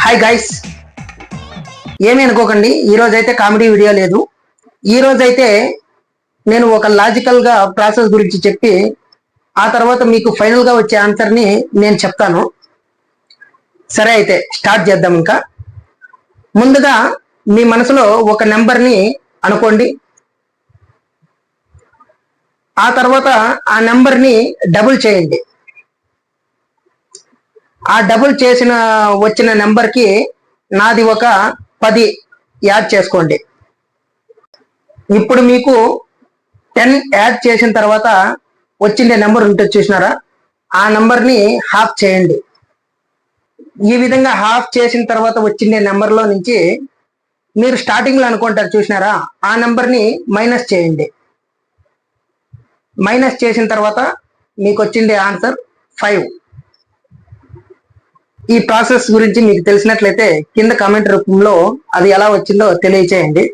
Hi guys, ఏమీ అనుకోకండి. ఈరోజైతే కామెడీ వీడియో లేదు. ఈరోజైతే నేను ఒక లాజికల్ గా ప్రాసెస్ గురించి చెప్పి ఆ తర్వాత మీకు ఫైనల్ గా వచ్చే ఆన్సర్ ని నేను చెప్తాను. సరే, అయితే స్టార్ట్ చేద్దాం. ఇంకా ముందుగా మీ మనసులో ఒక నెంబర్ ని అనుకోండి. ఆ తర్వాత ఆ నెంబర్ ని డబుల్ చేయండి. ఆ డబుల్ చేసిన వచ్చిన నెంబర్ కి నాది ఒక 10 యాడ్ చేసుకోండి. ఇప్పుడు మీకు 10 యాడ్ చేసిన తర్వాత వచ్చిండే నెంబర్ ఉంటుంది చూసినారా, ఆ నెంబర్ ని హాఫ్ చేయండి. ఈ విధంగా హాఫ్ చేసిన తర్వాత వచ్చిండే నెంబర్ లో నుంచి మీరు స్టార్టింగ్ లో అనుకుంటారు చూసినారా, ఆ నెంబర్ ని మైనస్ చేయండి. మైనస్ చేసిన తర్వాత మీకు వచ్చిండే ఆన్సర్ 5. ఈ ప్రాసెస్ గురించి మీకు తెలిసినట్లయితే కింద కామెంట్ రూపంలో అది ఎలా వచ్చిందో తెలియచేయండి.